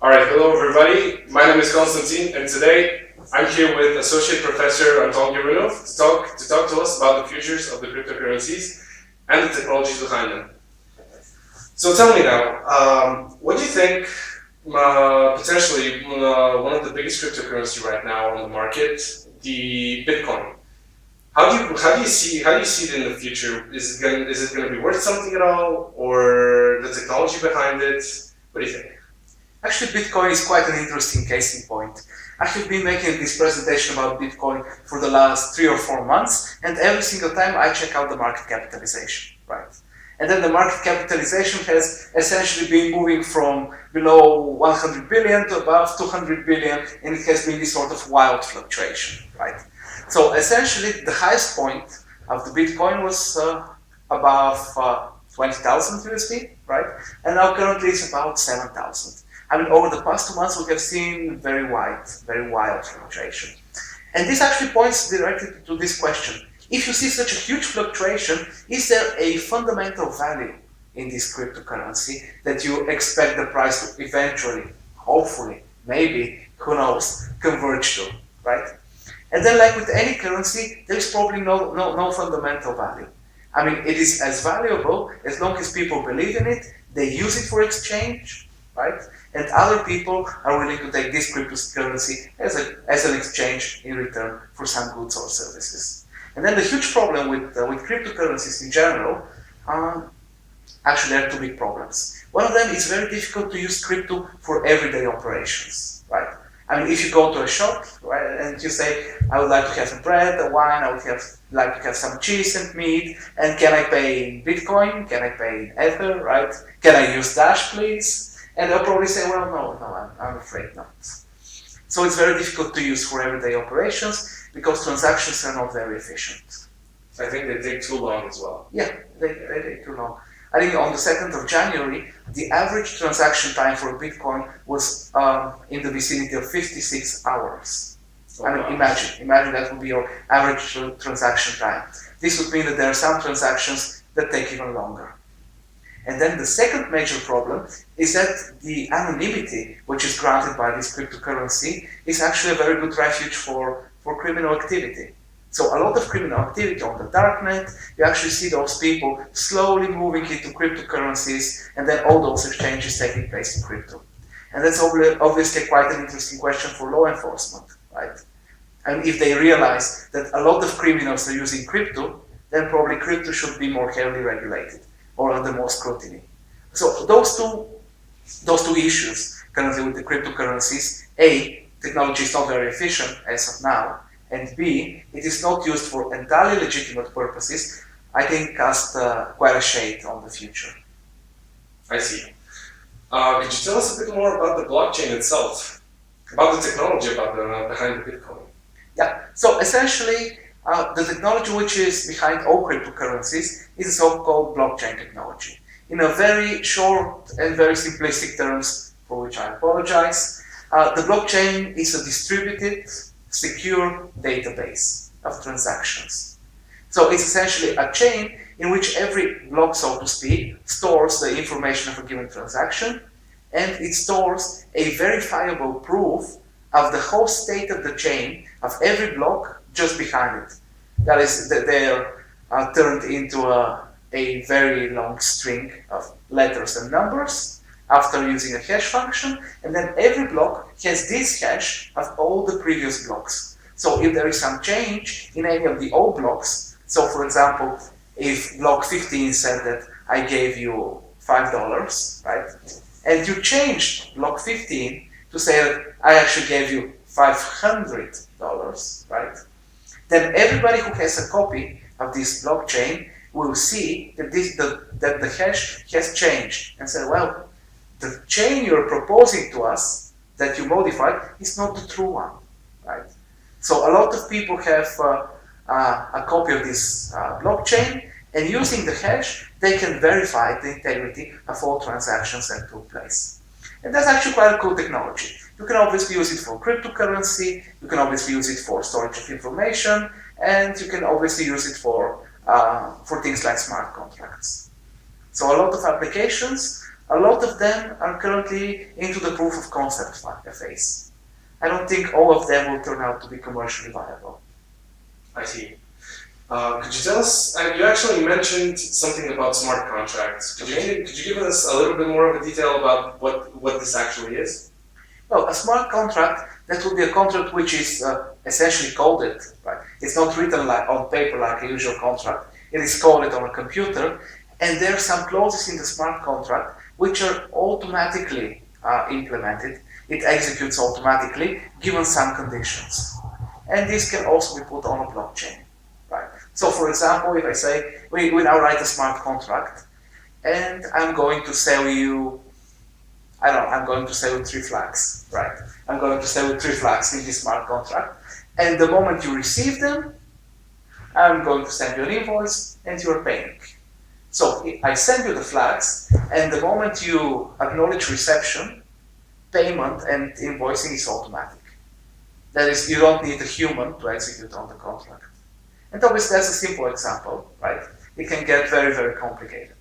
All right, hello everybody. My name is Konstantin, and today I'm here with Associate Professor Anton Gerunov to talk to us about the futures of the cryptocurrencies and the technologies behind them. So tell me now, what do you think potentially one of the biggest cryptocurrency right now on the market, the Bitcoin? How do you see it in the future? Is it going to be worth something at all, or the technology behind it? What do you think? Actually, Bitcoin is quite an interesting case in point. I have been making this presentation about Bitcoin for the last 3 or 4 months, and every single time I check out the market capitalization, right? And then the market capitalization has essentially been moving from below 100 billion to above 200 billion, and it has been this sort of wild fluctuation, right? So essentially, the highest point of the Bitcoin was above 20,000 USD, right? And now currently it's about 7,000. I mean, over the past 2 months, we have seen very wild fluctuation. And this actually points directly to this question. If you see such a huge fluctuation, is there a fundamental value in this cryptocurrency that you expect the price to eventually, hopefully, maybe, who knows, converge to, right? And then like with any currency, there is probably no fundamental value. I mean, it is as valuable as long as people believe in it, they use it for exchange, right? And other people are willing to take this cryptocurrency as an exchange in return for some goods or services. And then the huge problem with cryptocurrencies in general, actually there are two big problems. One of them is very difficult to use crypto for everyday operations, right? I mean, if you go to a shop, right, and you say, I would like to have a bread, a wine, I would like to have some cheese and meat, and can I pay in Bitcoin? Can I pay in Ether, right? Can I use Dash, please? And they'll probably say, well, no, I'm afraid not. So it's very difficult to use for everyday operations because transactions are not very efficient. I think they take too long as well. Yeah, they take too long. I think on the 2nd of January, the average transaction time for Bitcoin was in the vicinity of 56 hours. Oh, I mean, imagine that would be your average transaction time. This would mean that there are some transactions that take even longer. And then the second major problem is that the anonymity which is granted by this cryptocurrency is actually a very good refuge for criminal activity. So a lot of criminal activity on the darknet, you actually see those people slowly moving into cryptocurrencies, and then all those exchanges taking place in crypto. And that's obviously quite an interesting question for law enforcement, right? And if they realize that a lot of criminals are using crypto, then probably crypto should be more heavily regulated or under more scrutiny. So those two issues currently with the cryptocurrencies, A, technology is not very efficient as of now, and B, it is not used for entirely legitimate purposes, I think cast quite a shade on the future. I see. Could you tell us a bit more about the blockchain itself? About the technology behind the Bitcoin? Yeah, so essentially, the technology which is behind all cryptocurrencies is the so-called blockchain technology. In a very short and very simplistic terms, for which I apologize, the blockchain is a distributed, secure database of transactions. So it's essentially a chain in which every block, so to speak, stores the information of a given transaction, and it stores a verifiable proof of the whole state of the chain of every block just behind it. That is, they are turned into a very long string of letters and numbers after using a hash function, and then every block has this hash of all the previous blocks. So if there is some change in any of the old blocks, so for example, if block 15 said that I gave you $5, right, and you changed block 15 to say that I actually gave you $500, right, then everybody who has a copy of this blockchain will see that that the hash has changed and say, well, the chain you're proposing to us that you modified is not the true one, right? So a lot of people have a copy of this blockchain, and using the hash, they can verify the integrity of all transactions that took place. And that's actually quite a cool technology. You can obviously use it for cryptocurrency, you can obviously use it for storage of information, and you can obviously use it for things like smart contracts. So a lot of applications a lot of them are currently into the proof of concept phase. I don't think all of them will turn out to be commercially viable. I see. Could you tell us? You actually mentioned something about smart contracts. Could you give us a little bit more of a detail about what this actually is? Well, a smart contract, that would be a contract which is essentially coded, right? It's not written like on paper like a usual contract. It is coded on a computer, and there are some clauses in the smart contract which are automatically implemented. It executes automatically given some conditions. And this can also be put on a blockchain, right? So for example, if I say, we now write a smart contract, and I'm going to sell you, I don't know, I'm going to sell you 3 flags, right? I'm going to sell you 3 flags in this smart contract, and the moment you receive them, I'm going to send you an invoice, and you're paying. So I send you the flags, and the moment you acknowledge reception, payment and invoicing is automatic. That is, you don't need a human to execute on the contract. And obviously that's a simple example, right? It can get very, very complicated.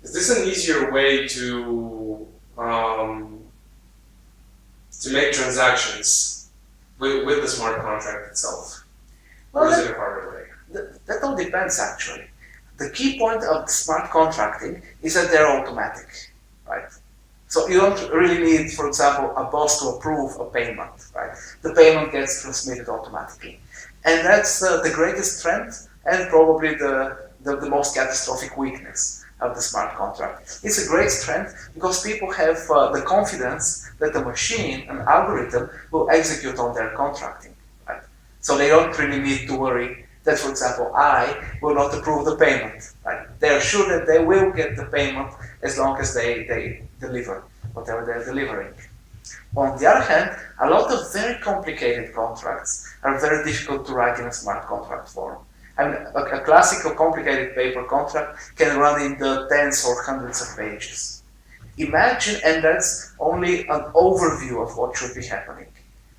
Is this an easier way to make transactions with the smart contract itself? Well, or is it a harder way? That all depends actually. The key point of smart contracting is that they're automatic, right? So you don't really need, for example, a boss to approve a payment, right? The payment gets transmitted automatically. And that's the greatest strength and probably the most catastrophic weakness of the smart contract. It's a great strength because people have the confidence that the machine, an algorithm, will execute on their contracting, right? So they don't really need to worry that, for example, I will not approve the payment, right? They're sure that they will get the payment as long as they deliver whatever they're delivering. On the other hand, a lot of very complicated contracts are very difficult to write in a smart contract form. I mean, a classical complicated paper contract can run in the tens or hundreds of pages. Imagine, and that's only an overview of what should be happening.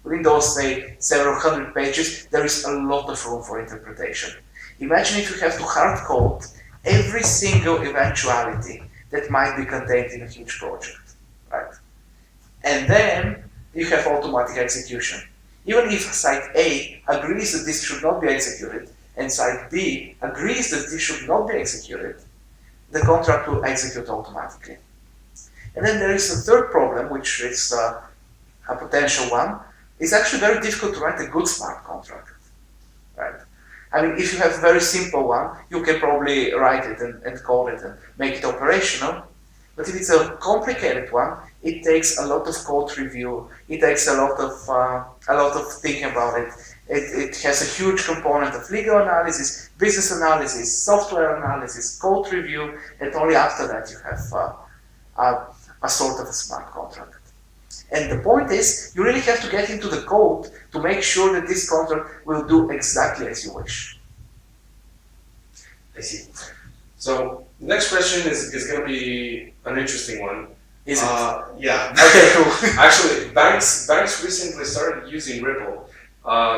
Within those, say, several hundred pages, there is a lot of room for interpretation. Imagine if you have to hard code every single eventuality that might be contained in a huge project, right? And then you have automatic execution. Even if site A agrees that this should not be executed, and site B agrees that this should not be executed, the contract will execute automatically. And then there is a third problem, which is a potential one. It's actually very difficult to write a good smart contract, right? I mean, if you have a very simple one, you can probably write it and code it and make it operational. But if it's a complicated one, it takes a lot of code review. It takes a lot of thinking about it. It has a huge component of legal analysis, business analysis, software analysis, code review, and only after that you have a sort of a smart contract. And the point is, you really have to get into the code to make sure that this contract will do exactly as you wish. I see. So the next question is going to be an interesting one. Is it? Yeah. Okay, cool. Actually, banks recently started using Ripple.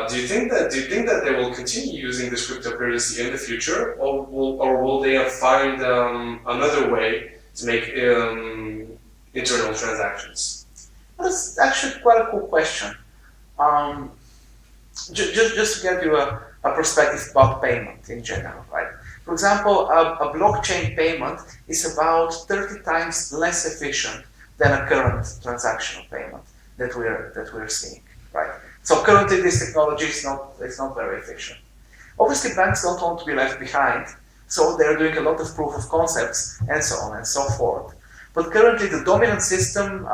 Do you think that they will continue using this cryptocurrency in the future, or will they find another way to make internal transactions? That's actually quite a cool question. Just to give you a perspective about payment in general, right? For example, a blockchain payment is about 30 times less efficient than a current transactional payment that we're seeing, right? So currently this technology is not very efficient. Obviously banks don't want to be left behind, so they're doing a lot of proof of concepts and so on and so forth. But currently the dominant system,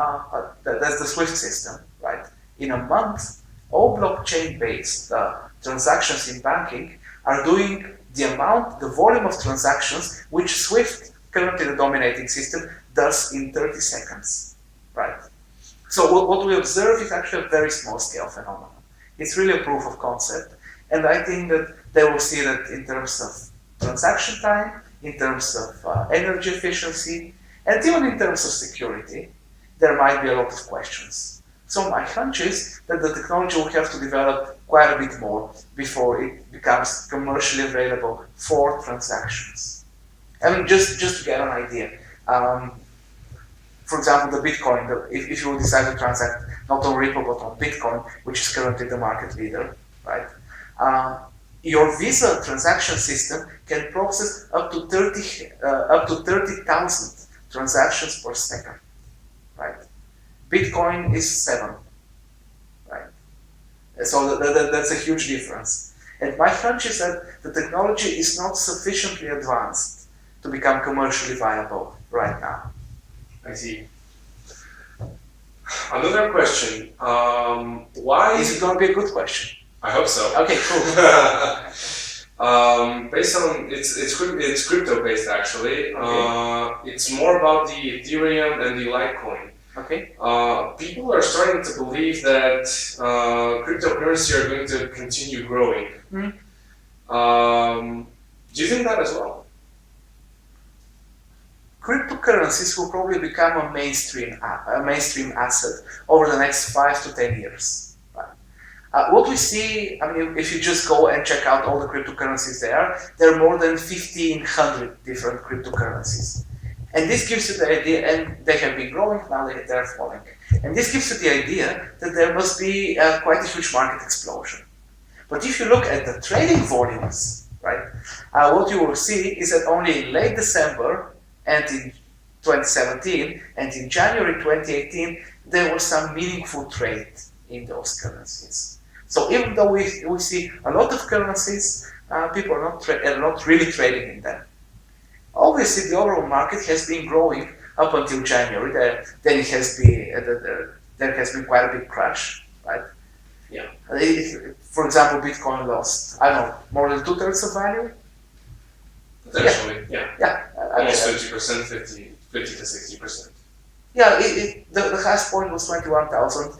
that's the SWIFT system, right? In a month, all blockchain-based transactions in banking are doing the volume of transactions which SWIFT, currently the dominating system, does in 30 seconds, right? So what we observe is actually a very small scale phenomenon. It's really a proof of concept, and I think that they will see that in terms of transaction time, in terms of energy efficiency, and even in terms of security, there might be a lot of questions. So my hunch is that the technology will have to develop quite a bit more before it becomes commercially available for transactions. I mean, just to get an idea, Um, for example, the Bitcoin, if you decide to transact not on Ripple but on Bitcoin, which is currently the market leader, right? Your Visa transaction system can process up to 30,000 transactions per second, right? Bitcoin is 7, right? So that's a huge difference. And my hunch is that the technology is not sufficiently advanced to become commercially viable right now. I see. Another question. Why Is it going to be a good question? I hope so. Okay, cool. Based on it's crypto based actually. Okay. It's more about the Ethereum and the Litecoin. Okay. People are starting to believe that cryptocurrency are going to continue growing. Mm-hmm. Do you think that as well? Cryptocurrencies will probably become a mainstream asset over the next 5 to 10 years. Right? What we see, I mean, if you just go and check out all the cryptocurrencies there are more than 1,500 different cryptocurrencies. And this gives you the idea, and they have been growing, now they're falling. And this gives you the idea that there must be quite a huge market explosion. But if you look at the trading volumes, right, what you will see is that only in late December and in 2017 and in January 2018, there was some meaningful trade in those currencies. So even though we see a lot of currencies, people are not really trading in them. Obviously, the overall market has been growing up until January. Then it has been there has been quite a big crash, right? Yeah. For example, Bitcoin lost, I don't know, more than 2/3 of value. Potentially, yeah. Yeah. Almost 50%, 50 to 60%. Yeah, the highest point was 21,000.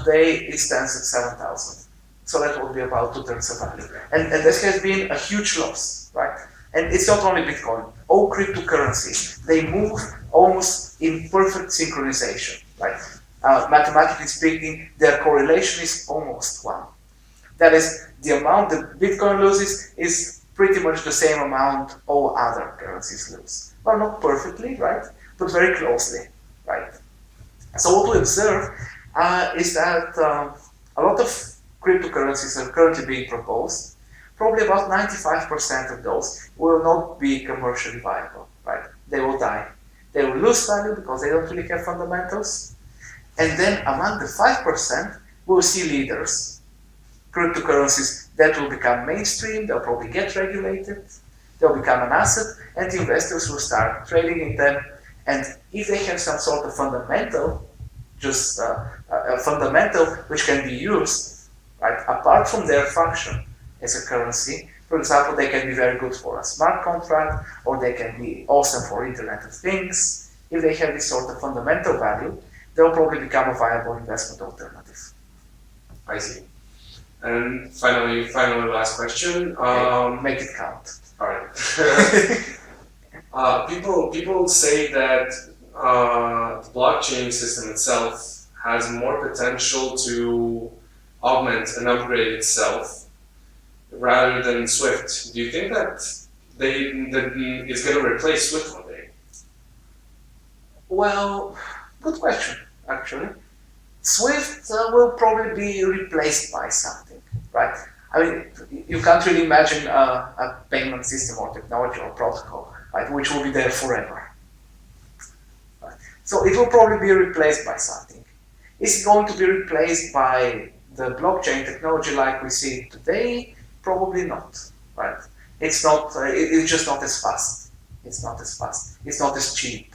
Today it stands at 7,000. So that will be about 2/3 of value. And this has been a huge loss, right? And it's not only Bitcoin. All cryptocurrencies, they move almost in perfect synchronization, right? Mathematically speaking, their correlation is almost 1. That is, the amount that Bitcoin loses is pretty much the same amount all other currencies lose. Well, not perfectly, right? But very closely, right? So what we observe is that a lot of cryptocurrencies are currently being proposed. Probably about 95% of those will not be commercially viable, right? They will die. They will lose value because they don't really have fundamentals. And then among the 5%, we'll see leaders, cryptocurrencies that will become mainstream, they'll probably get regulated, they'll become an asset, and investors will start trading in them. And if they have some sort of fundamental, just a fundamental which can be used, right, apart from their function as a currency, for example, they can be very good for a smart contract, or they can be awesome for Internet of Things. If they have this sort of fundamental value, they'll probably become a viable investment alternative. I see. And finally, last question. Make it count. All right. People say that the blockchain system itself has more potential to augment and upgrade itself rather than Swift. Do you think that it's going to replace Swift one day? Well, good question, actually. Swift will probably be replaced by something, right? I mean, you can't really imagine a payment system or technology or protocol, right, which will be there forever. Right? So it will probably be replaced by something. Is it going to be replaced by the blockchain technology like we see it today? Probably not, right? It's not. It's just not as fast. It's not as fast. It's not as cheap.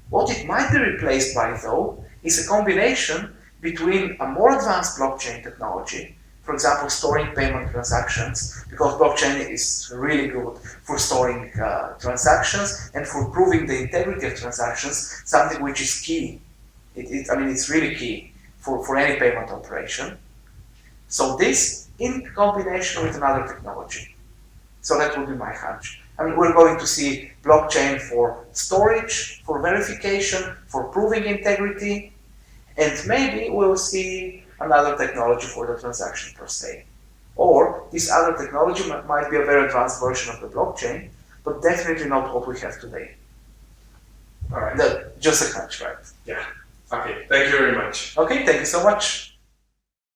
What it might be replaced by, though, is a combination between a more advanced blockchain technology, for example, storing payment transactions, because blockchain is really good for storing transactions and for proving the integrity of transactions, something which is key. I mean, it's really key for any payment operation. So this in combination with another technology. So that would be my hunch. I mean, we're going to see blockchain for storage, for verification, for proving integrity, and maybe we'll see another technology for the transaction per se. Or this other technology might be a very advanced version of the blockchain, but definitely not what we have today. All right. Just a hunch, right? Yeah. Okay. Thank you very much. Okay, thank you so much.